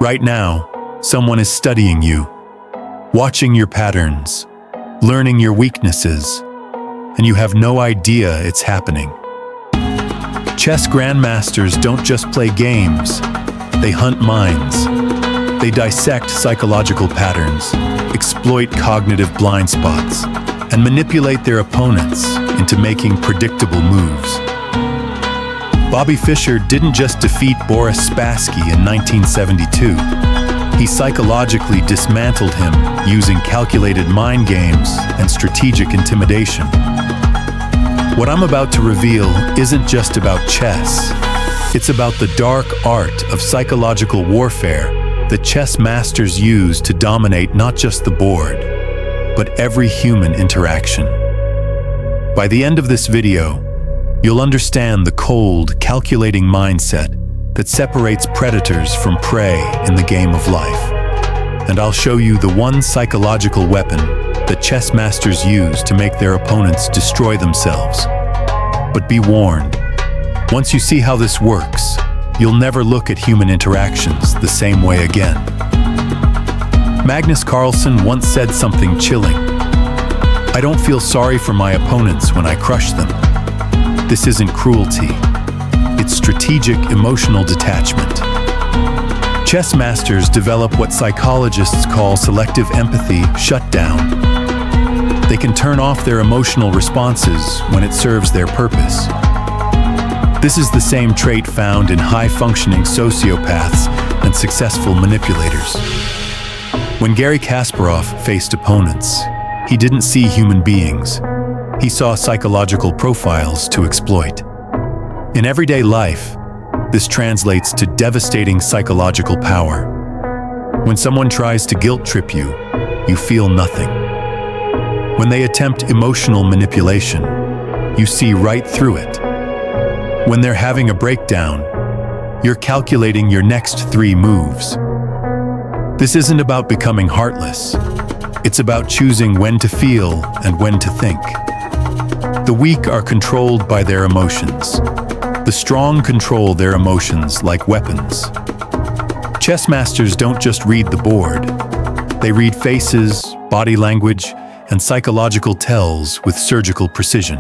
Right now, someone is studying you, watching your patterns, learning your weaknesses, and you have no idea it's happening. Chess grandmasters don't just play games, they hunt minds. They dissect psychological patterns, exploit cognitive blind spots, and manipulate their opponents into making predictable moves. Bobby Fischer didn't just defeat Boris Spassky in 1972. He psychologically dismantled him using calculated mind games and strategic intimidation. What I'm about to reveal isn't just about chess. It's about the dark art of psychological warfare that chess masters use to dominate not just the board, but every human interaction. By the end of this video, you'll understand the cold, calculating mindset that separates predators from prey in the game of life. And I'll show you the one psychological weapon that chess masters use to make their opponents destroy themselves. But be warned, once you see how this works, you'll never look at human interactions the same way again. Magnus Carlsen once said something chilling. "I don't feel sorry for my opponents when I crush them." This isn't cruelty. It's strategic emotional detachment. Chess masters develop what psychologists call selective empathy shutdown. They can turn off their emotional responses when it serves their purpose. This is the same trait found in high-functioning sociopaths and successful manipulators. When Garry Kasparov faced opponents, he didn't see human beings. He saw psychological profiles to exploit. In everyday life, this translates to devastating psychological power. When someone tries to guilt trip you, you feel nothing. When they attempt emotional manipulation, you see right through it. When they're having a breakdown, you're calculating your next 3 moves. This isn't about becoming heartless. It's about choosing when to feel and when to think. The weak are controlled by their emotions. The strong control their emotions like weapons. Chess masters don't just read the board. They read faces, body language, and psychological tells with surgical precision.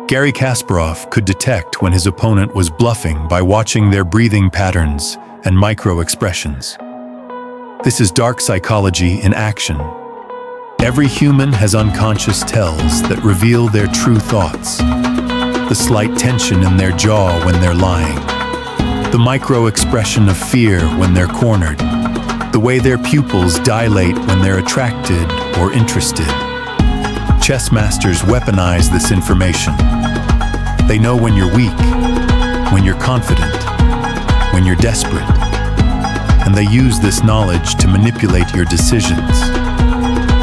Garry Kasparov could detect when his opponent was bluffing by watching their breathing patterns and micro-expressions. This is dark psychology in action. Every human has unconscious tells that reveal their true thoughts. The slight tension in their jaw when they're lying. The micro-expression of fear when they're cornered. The way their pupils dilate when they're attracted or interested. Chess masters weaponize this information. They know when you're weak, when you're confident, when you're desperate. And they use this knowledge to manipulate your decisions.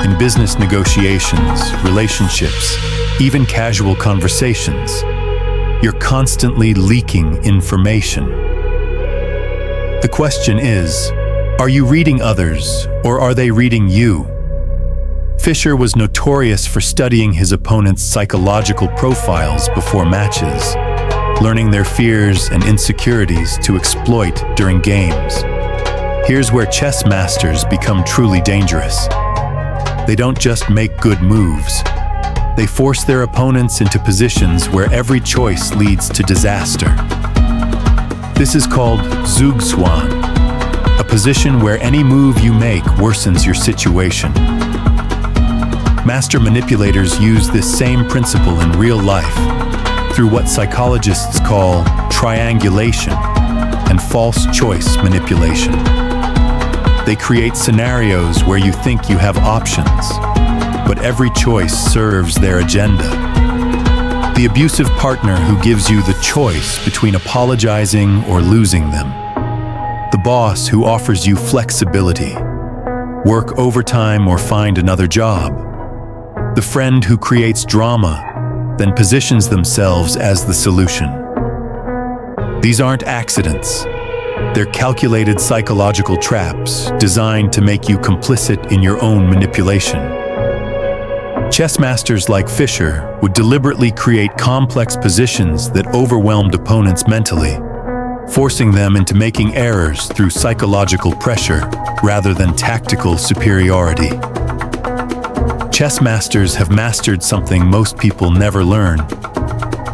In business negotiations, relationships, even casual conversations, you're constantly leaking information. The question is, are you reading others or are they reading you? Fischer was notorious for studying his opponent's psychological profiles before matches, learning their fears and insecurities to exploit during games. Here's where chess masters become truly dangerous. They don't just make good moves. They force their opponents into positions where every choice leads to disaster. This is called Zugzwang, a position where any move you make worsens your situation. Master manipulators use this same principle in real life through what psychologists call triangulation and false choice manipulation. They create scenarios where you think you have options, but every choice serves their agenda. The abusive partner who gives you the choice between apologizing or losing them. The boss who offers you flexibility, work overtime or find another job. The friend who creates drama, then positions themselves as the solution. These aren't accidents. They're calculated psychological traps designed to make you complicit in your own manipulation. Chess masters like Fischer would deliberately create complex positions that overwhelmed opponents mentally. forcing them into making errors through psychological pressure rather than tactical superiority. Chess masters have mastered something most people never learn: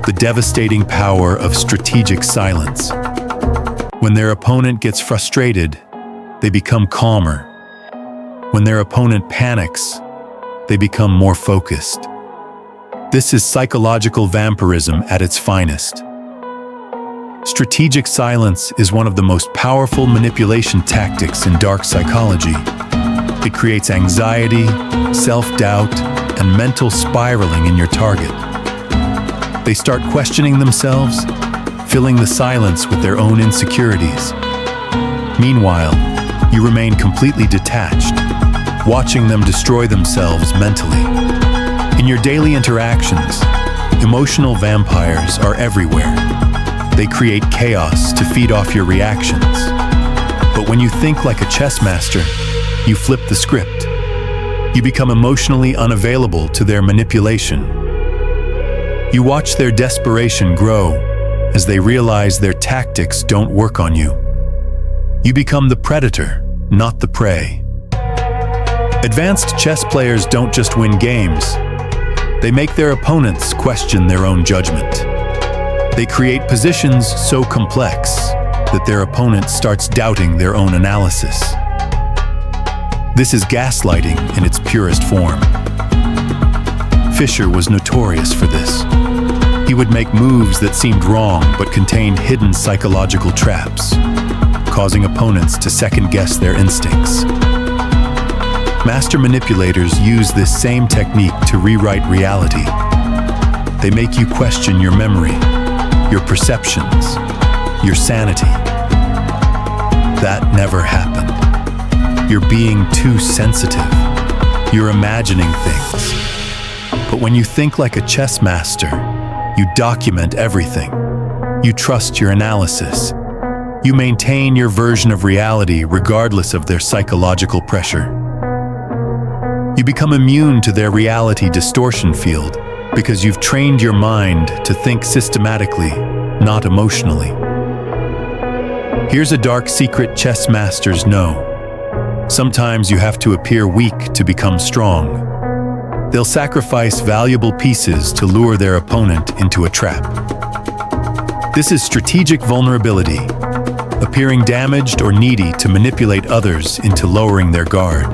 the devastating power of strategic silence. When their opponent gets frustrated, they become calmer. When their opponent panics, they become more focused. This is psychological vampirism at its finest. Strategic silence is one of the most powerful manipulation tactics in dark psychology. It creates anxiety, self-doubt, and mental spiraling in your target. They start questioning themselves, filling the silence with their own insecurities. Meanwhile, you remain completely detached, watching them destroy themselves mentally. In your daily interactions, emotional vampires are everywhere. They create chaos to feed off your reactions. But when you think like a chess master, you flip the script. You become emotionally unavailable to their manipulation. You watch their desperation grow as they realize their tactics don't work on you. You become the predator, not the prey. Advanced chess players don't just win games. They make their opponents question their own judgment. They create positions so complex that their opponent starts doubting their own analysis. This is gaslighting in its purest form. Fischer was notorious for this. He would make moves that seemed wrong but contained hidden psychological traps, causing opponents to second-guess their instincts. Master manipulators use this same technique to rewrite reality. They make you question your memory, your perceptions, your sanity. That never happened. You're being too sensitive. You're imagining things. But when you think like a chess master, you document everything. You trust your analysis. You maintain your version of reality regardless of their psychological pressure. You become immune to their reality distortion field because you've trained your mind to think systematically, not emotionally. Here's a dark secret chess masters know. Sometimes you have to appear weak to become strong. They'll sacrifice valuable pieces to lure their opponent into a trap. This is strategic vulnerability, appearing damaged or needy to manipulate others into lowering their guard.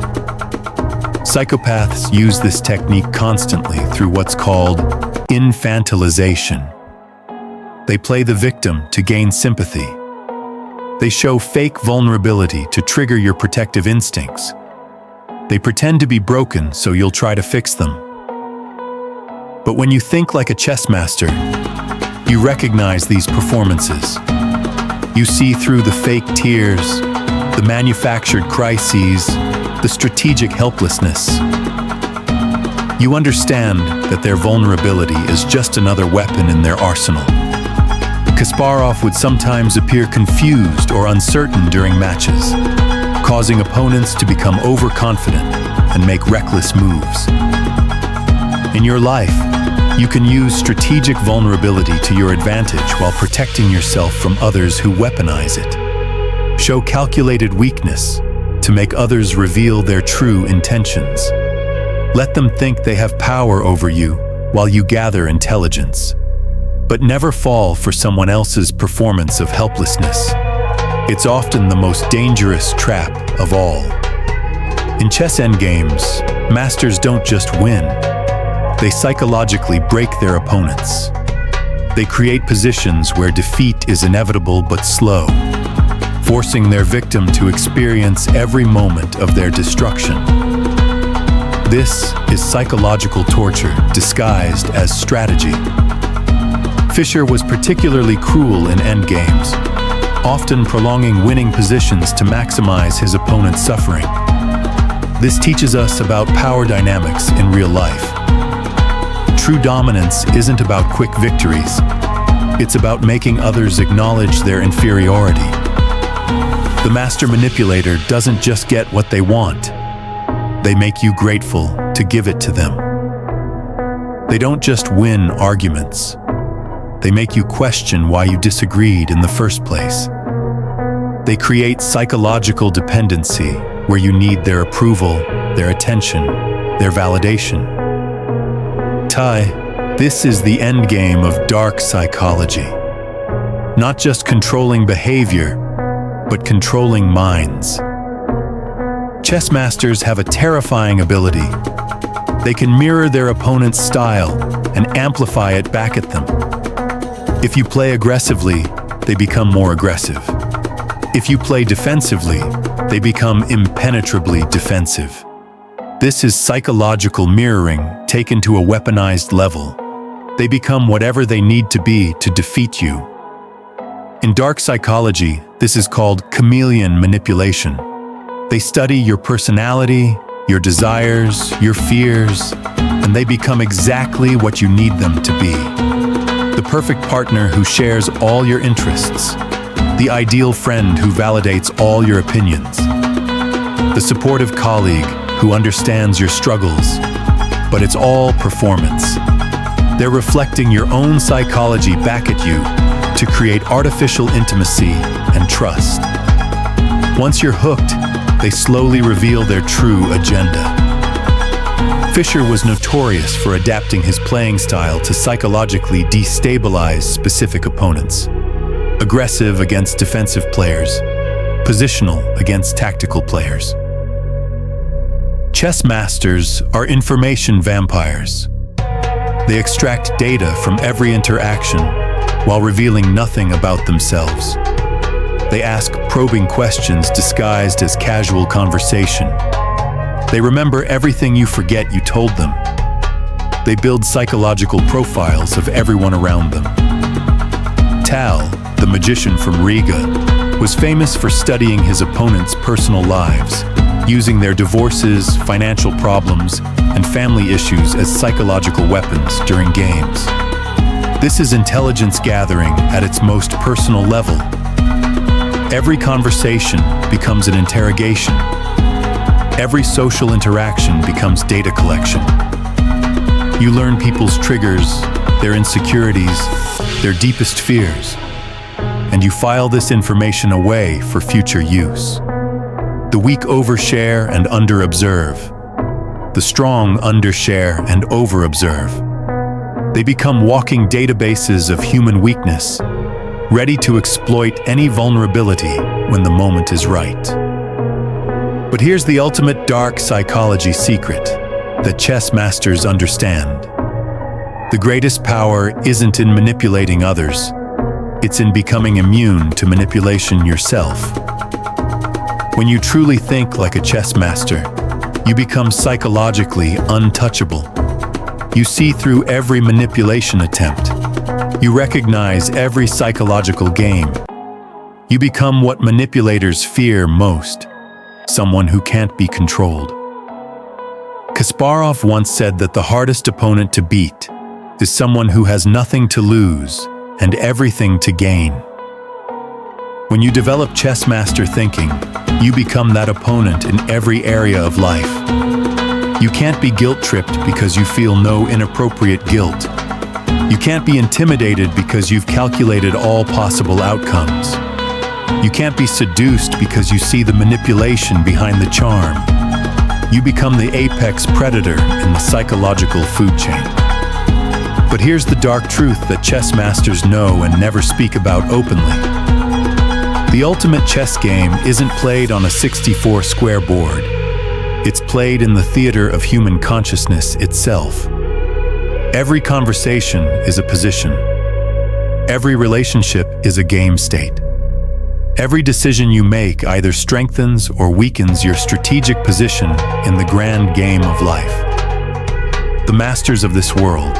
Psychopaths use this technique constantly through what's called infantilization. They play the victim to gain sympathy. They show fake vulnerability to trigger your protective instincts. They pretend to be broken so you'll try to fix them. But when you think like a chess master, you recognize these performances. You see through the fake tears, the manufactured crises, the strategic helplessness. You understand that their vulnerability is just another weapon in their arsenal. Kasparov would sometimes appear confused or uncertain during matches, causing opponents to become overconfident and make reckless moves. In your life, you can use strategic vulnerability to your advantage while protecting yourself from others who weaponize it. Show calculated weakness to make others reveal their true intentions. Let them think they have power over you while you gather intelligence. But never fall for someone else's performance of helplessness. It's often the most dangerous trap of all. In chess endgames, masters don't just win. They psychologically break their opponents. They create positions where defeat is inevitable but slow, forcing their victim to experience every moment of their destruction. This is psychological torture disguised as strategy. Fischer was particularly cruel in endgames, often prolonging winning positions to maximize his opponent's suffering. This teaches us about power dynamics in real life. True dominance isn't about quick victories. It's about making others acknowledge their inferiority. The master manipulator doesn't just get what they want. They make you grateful to give it to them. They don't just win arguments. They make you question why you disagreed in the first place. They create psychological dependency where you need their approval, their attention, their validation. This is the endgame of dark psychology. Not just controlling behavior, but controlling minds. Chess masters have a terrifying ability. They can mirror their opponent's style and amplify it back at them. If you play aggressively, they become more aggressive. If you play defensively, they become impenetrably defensive. This is psychological mirroring taken to a weaponized level. They become whatever they need to be to defeat you. In dark psychology, this is called chameleon manipulation. They study your personality, your desires, your fears, and they become exactly what you need them to be. The perfect partner who shares all your interests. The ideal friend who validates all your opinions. The supportive colleague who understands your struggles. But it's all performance. They're reflecting your own psychology back at you to create artificial intimacy and trust. Once you're hooked, they slowly reveal their true agenda. Fischer was notorious for adapting his playing style to psychologically destabilize specific opponents. Aggressive against defensive players, positional against tactical players. Chess masters are information vampires. They extract data from every interaction while revealing nothing about themselves. They ask probing questions disguised as casual conversation. They remember everything you forget you told them. They build psychological profiles of everyone around them. Tal, the magician from Riga, was famous for studying his opponents' personal lives, using their divorces, financial problems, and family issues as psychological weapons during games. This is intelligence gathering at its most personal level. Every conversation becomes an interrogation. Every social interaction becomes data collection. You learn people's triggers, their insecurities, their deepest fears, and you file this information away for future use. The weak overshare and underobserve. The strong undershare and overobserve. They become walking databases of human weakness, ready to exploit any vulnerability when the moment is right. But here's the ultimate dark psychology secret that chess masters understand. The greatest power isn't in manipulating others. It's in becoming immune to manipulation yourself. When you truly think like a chess master, you become psychologically untouchable. You see through every manipulation attempt. You recognize every psychological game. You become what manipulators fear most, someone who can't be controlled. Kasparov once said that the hardest opponent to beat is someone who has nothing to lose and everything to gain. When you develop chess master thinking, you become that opponent in every area of life. You can't be guilt-tripped because you feel no inappropriate guilt. You can't be intimidated because you've calculated all possible outcomes. You can't be seduced because you see the manipulation behind the charm. You become the apex predator in the psychological food chain. But here's the dark truth that chess masters know and never speak about openly. The ultimate chess game isn't played on a 64 square board. It's played in the theater of human consciousness itself. Every conversation is a position. Every relationship is a game state. Every decision you make either strengthens or weakens your strategic position in the grand game of life. The masters of this world,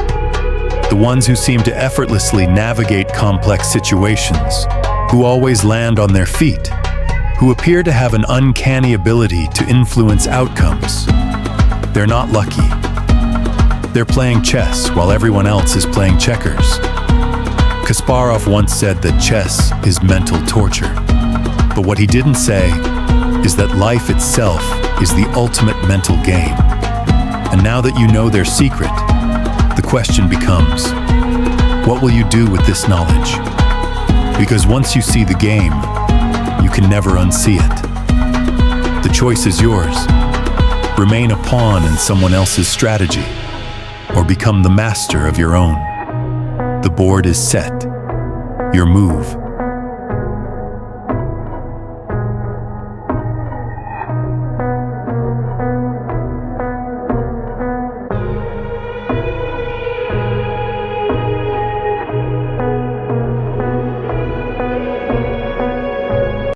the ones who seem to effortlessly navigate complex situations, who always land on their feet, who appear to have an uncanny ability to influence outcomes. They're not lucky. They're playing chess while everyone else is playing checkers. Kasparov once said that chess is mental torture. But what he didn't say is that life itself is the ultimate mental game. And now that you know their secret, the question becomes, What will you do with this knowledge? Because once you see the game, you can never unsee it. The choice is yours. Remain a pawn in someone else's strategy, or become the master of your own. The board is set. Your move